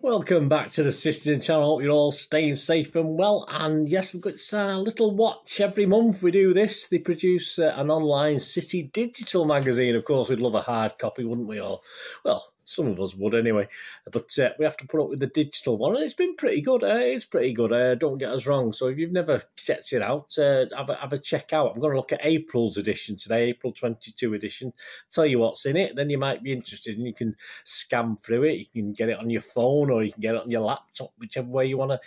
Welcome back to the Citizen channel. Hope you're all staying safe and well. And yes, we've got a little watch every month. We do this. They produce an online City digital magazine. Of course, we'd love a hard copy, wouldn't we? Or, well, some of us would anyway. But we have to put up with the digital one. And it's been pretty good. It's pretty good. Don't get us wrong. So if you've never checked it out, have a check out. I'm going to look at April's edition today, April 22 edition. Tell you what's in it. Then you might be interested and you can scan through it. You can get it on your phone or you can get it on your laptop, whichever way you wanna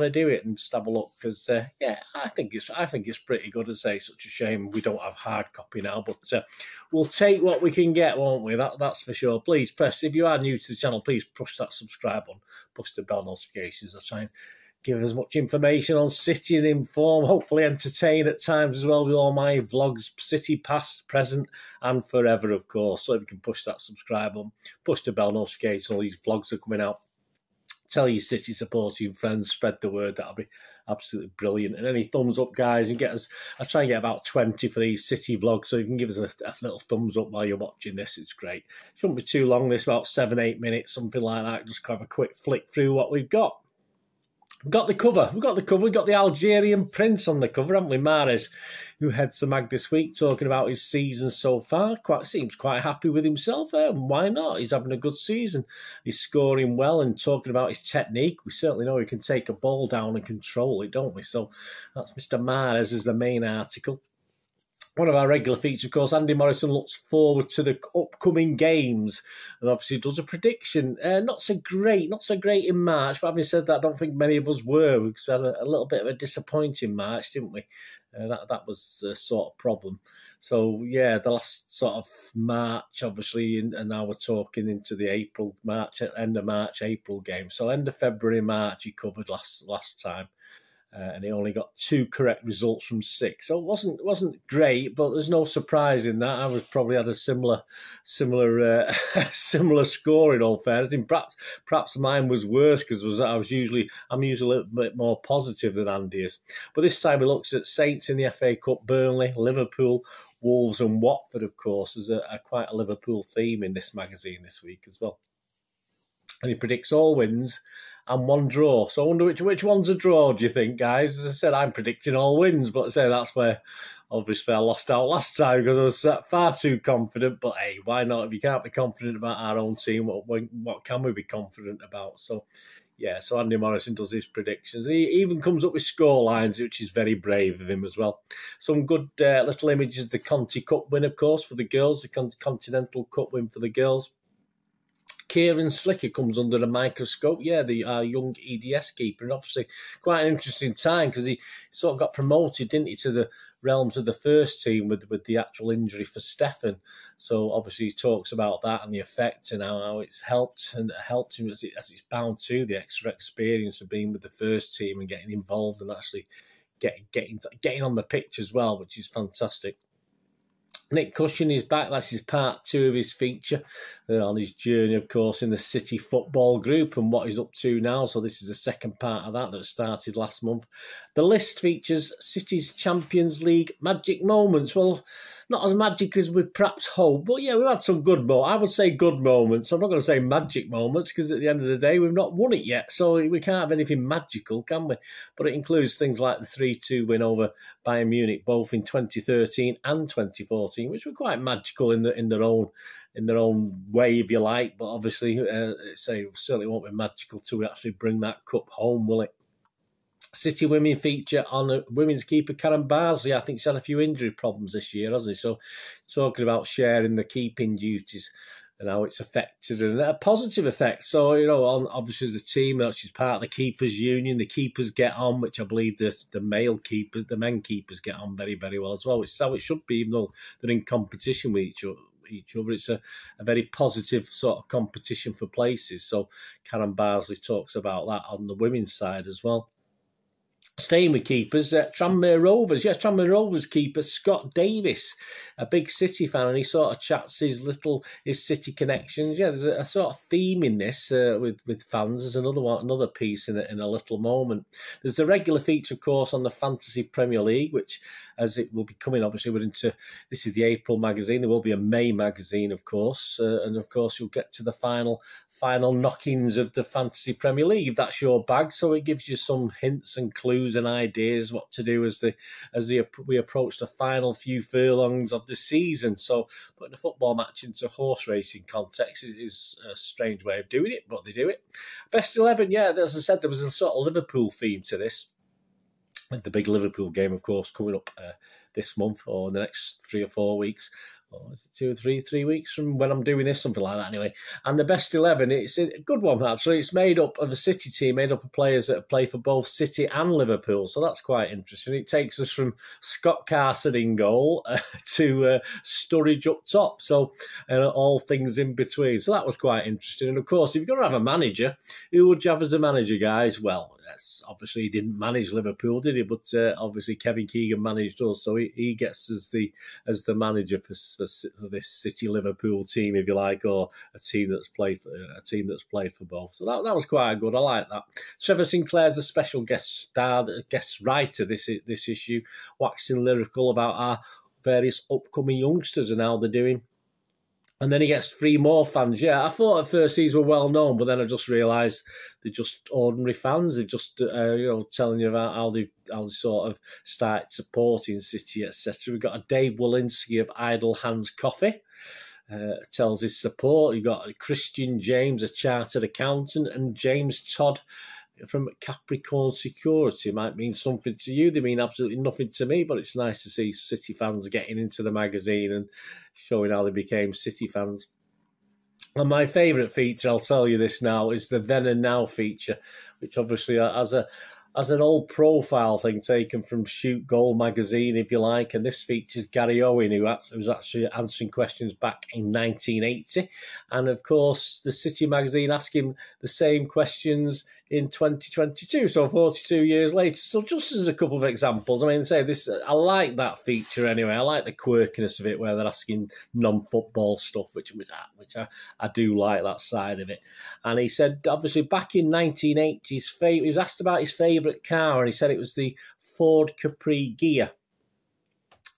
do it, and just have a look. Because yeah, I think it's pretty good. To say, such a shame we don't have hard copy now, but we'll take what we can get, won't we? That's for sure. Please press, if you are new to the channel, please push that subscribe button, push the bell notifications. I'll try and give as much information on City and inform, hopefully entertain at times as well with all my vlogs, City past, present and forever, of course. So if you can push that subscribe button, push the bell notification, all these vlogs are coming out. Tell your City supporting friends, spread the word. That'll be absolutely brilliant. And any thumbs up, guys, and get us. I try and get about 20 for these City vlogs, so you can give us a little thumbs up while you're watching this. It's great. Shouldn't be too long. This about 7-8 minutes, something like that. Just have a quick flick through what we've got. We've got the cover. We've got the Algerian prince on the cover, haven't we? Mahrez, who heads the mag this week, talking about his season so far. Seems quite happy with himself. Why not? He's having a good season. He's scoring well and talking about his technique. We certainly know he can take a ball down and control it, don't we? So that's Mr. Mahrez as the main article. One of our regular features, of course, Andy Morrison looks forward to the upcoming games and obviously does a prediction. Not so great in March, but having said that, I don't think many of us were, because we had a little bit of a disappointing March, didn't we? That was a sort of problem. So, yeah, the last sort of March, obviously, and now we're talking into the end of March, April game. So end of February, March, he covered last time. And he only got 2 correct results from 6, so it wasn't great, but there's no surprise in that. I was probably had a similar score in all fairness. And perhaps mine was worse because I'm usually a little bit more positive than Andy is. But this time he looks at Saints in the FA Cup, Burnley, Liverpool, Wolves, and Watford. Of course, there's quite a Liverpool theme in this magazine this week as well. And he predicts all wins and 1 draw. So I wonder which one's a draw, do you think, guys? As I said, I'm predicting all wins, but I say that's where obviously I lost out last time because I was far too confident. But hey, why not? If you can't be confident about our own team, what can we be confident about? So yeah, so Andy Morrison does his predictions. He even comes up with score lines, which is very brave of him as well. Some good little images. The Conti Cup win, of course, for the girls, the Continental Cup win for the girls. Kieran Slicker comes under the microscope. Yeah, the young EDS keeper. And obviously quite an interesting time because he sort of got promoted, didn't he, to the realms of the first team with the actual injury for Stefan. So obviously he talks about that and the effect and how it's helped him as it's bound to, the extra experience of being with the first team and getting involved and actually getting on the pitch as well, which is fantastic. Nick Cushion is back. That's his part 2 of his feature on his journey, of course, in the City football group and what he's up to now. So this is the second part of that started last month. The list features City's Champions League magic moments. Well, not as magic as we perhaps hope, but yeah, we've had some good moments. I would say good moments. I'm not going to say magic moments because at the end of the day, we've not won it yet. So we can't have anything magical, can we? But it includes things like the 3-2 win over Bayern Munich, both in 2013 and 2014, which were quite magical in their own way, if you like. But obviously, certainly won't be magical till we actually bring that cup home, will it? City women feature on a women's keeper, Karen Barsley. I think she's had a few injury problems this year, hasn't she? So talking about sharing the keeping duties and how it's affected and a positive effect. So, you know, obviously as a team, she's part of the keepers union. The keepers get on, which I believe the men keepers get on very, very well as well, which is how it should be, even though they're in competition with each other. It's a very positive sort of competition for places. So Karen Barsley talks about that on the women's side as well. Staying with keepers, Tranmere Rovers. Yes, Tranmere Rovers keeper Scott Davis, a big City fan, and he sort of chats his City connections. Yeah, there's a sort of theme in this with fans. There's another piece in a little moment. There's a regular feature, of course, on the Fantasy Premier League, which, as it will be coming, obviously, this is the April magazine. There will be a May magazine, of course, and of course you'll get to the final knockings of the Fantasy Premier League, if that's your bag. So it gives you some hints and clues and ideas what to do as we approach the final few furlongs of the season. So putting a football match into horse racing context is a strange way of doing it, but they do it. Best 11, yeah, as I said, there was a sort of Liverpool theme to this, with the big Liverpool game, of course, coming up this month or in the next 3 or 4 weeks. Or is it 2 or 3 weeks from when I'm doing this, something like that anyway. And the best 11, it's a good one actually. It's made up of a City team, made up of players that have played for both City and Liverpool. So that's quite interesting. It takes us from Scott Carson in goal to Sturridge up top. So all things in between. So that was quite interesting. And of course, if you're going to have a manager, who would you have as a manager, guys? Well, obviously he didn't manage Liverpool, did he? But obviously Kevin Keegan managed us, so he gets as the manager for this City Liverpool team, if you like, or a team that's played for both. So that was quite good. I like that. Trevor Sinclair's a special guest writer this issue, waxing lyrical about our various upcoming youngsters and how they're doing. And then he gets 3 more fans. Yeah, I thought at first these were well known, but then I just realised they're just ordinary fans. They're just telling you about how they sort of started supporting City, etc. We've got a Dave Walensky of Idle Hands Coffee. Tells his support. You've got Christian James, a chartered accountant, and James Todd from Capricorn Security. Might mean something to you. They mean absolutely nothing to me, but it's nice to see City fans getting into the magazine and showing how they became City fans. And my favourite feature, I'll tell you this now, is the Then and Now feature, which obviously as an old profile thing taken from Shoot Goal magazine, if you like. And this features Gary Owen, who was actually answering questions back in 1980. And of course, the City magazine asking the same questions in 2022, so 42 years later. So just as a couple of examples, I mean, I like that feature anyway. I like the quirkiness of it, where they're asking non-football stuff, which I do like that side of it. And he said, obviously, back in 1980, he was asked about his favourite car, and he said it was the Ford Capri Ghia.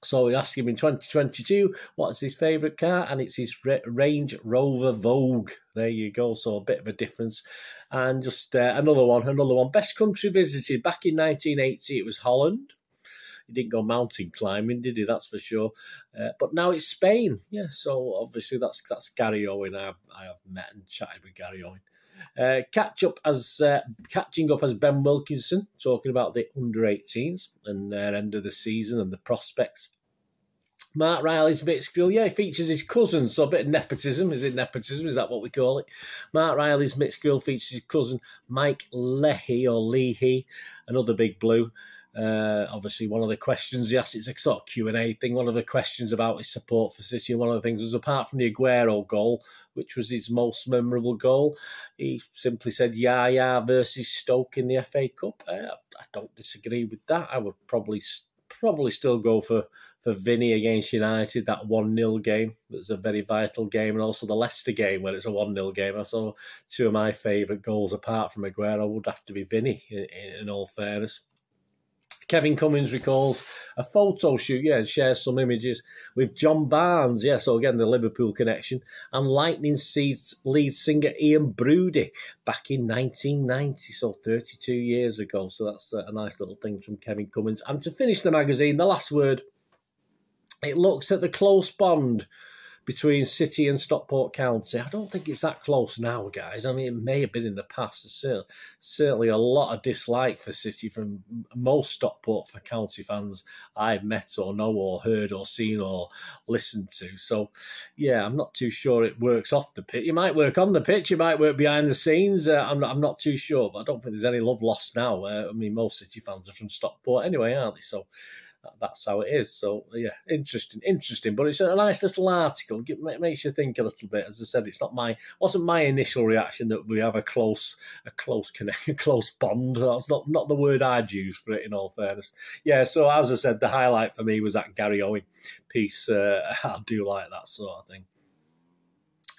So we asked him in 2022, what's his favourite car? And it's his Range Rover Vogue. There you go. So a bit of a difference. And just another one. Best country visited. Back in 1980, it was Holland. He didn't go mountain climbing, did he? That's for sure. But now it's Spain. Yeah, so obviously that's Gary Owen. I have met and chatted with Gary Owen. Catching up as Ben Wilkinson, talking about the under-18s and their end of the season and the prospects. Mark Riley's mixed grill, yeah, he features his cousin, so a bit of nepotism. Is it nepotism? Is that what we call it? Mark Riley's mixed grill features his cousin Mike Leahy, another big blue. Obviously, one of the questions he asked, it's a sort of Q&A thing, one of the questions about his support for City, and one of the things was, apart from the Aguero goal, which was his most memorable goal, he simply said, Yaya versus Stoke in the FA Cup. I don't disagree with that. I would probably still go for Vinny against United, that 1-0 game. It was a very vital game, and also the Leicester game where it's a 1-0 game. I saw 2 of my favourite goals, apart from Aguero, would have to be Vinny, in all fairness. Kevin Cummins recalls a photo shoot, and shares some images with John Barnes, so again, the Liverpool connection, and Lightning Seeds lead singer Ian Broody back in 1990, so 32 years ago. So that's a nice little thing from Kevin Cummins. And to finish the magazine, the last word, it looks at the close bond between City and Stockport County. I don't think it's that close now, guys. I mean, it may have been in the past. There's certainly a lot of dislike for City from most Stockport for County fans I've met or know or heard or seen or listened to. So, yeah, I'm not too sure it works off the pitch. It might work on the pitch. It might work behind the scenes. I'm not too sure, but I don't think there's any love lost now. I mean, most City fans are from Stockport anyway, aren't they? So that's how it is. So yeah, interesting. But it's a nice little article. It makes you think a little bit. As I said, wasn't my initial reaction that we have a close bond. That's not the word I'd use for it, in all fairness. Yeah. So as I said, the highlight for me was that Gary Owen piece. I do like that sort of thing.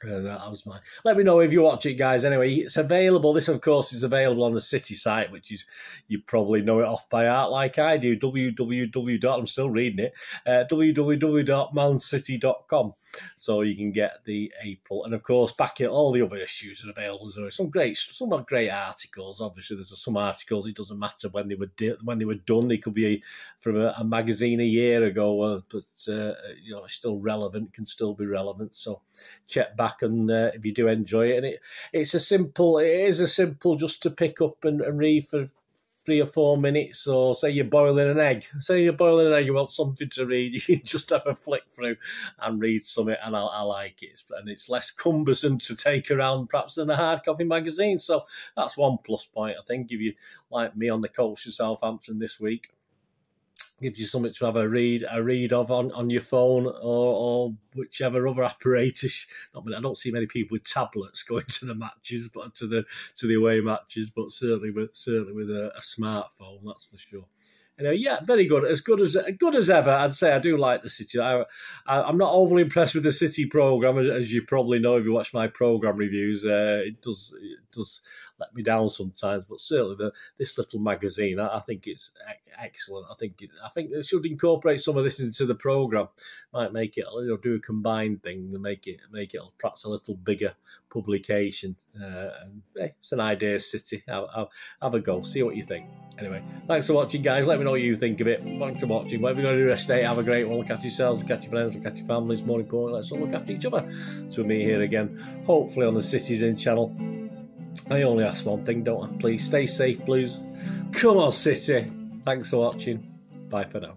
That was mine. Let me know if you watch it, guys. Anyway, it's available. This, of course, is available on the City site, which is, you probably know it off by heart like I do. I'm still reading it. www.mancity.com. So you can get the April, and of course, back at all the other issues are available. There's some great articles. Obviously, there's some articles. It doesn't matter when they were done. They could be from a magazine a year ago, but it's still relevant. Can still be relevant. So check back. And if you do enjoy it, and it is a simple just to pick up and read for 3 or 4 minutes. Or say you're boiling an egg, you want something to read, you can just have a flick through and read something, and I like it. And it's less cumbersome to take around perhaps than a hard copy magazine. So that's one plus point, I think. If you like me on the coach of Southampton this week, gives you something to have a read of on your phone or whichever other apparatus. I don't see many people with tablets going to the matches, but to the away matches, but certainly with a smartphone, that's for sure. Anyway, yeah, very good. As good as ever. I'd say I do like the City. I'm not overly impressed with the City programme, as you probably know if you watch my programme reviews. It does let me down sometimes, but certainly this little magazine, I think it's excellent. I think they should incorporate some of this into the programme. Might make it, do a combined thing and make it perhaps a little bigger publication. It's an idea, City. Have a go. See what you think. Anyway, thanks for watching, guys. Let me know what you think of it. Thanks for watching. Whatever you're going to do rest day, have a great one. Look after yourselves, look after your friends, look after your families. More important, let's all look after each other. So me here again, hopefully on the Cities In channel. I only ask one thing, don't I? Please stay safe, Blues. Come on, City. Thanks for watching. Bye for now.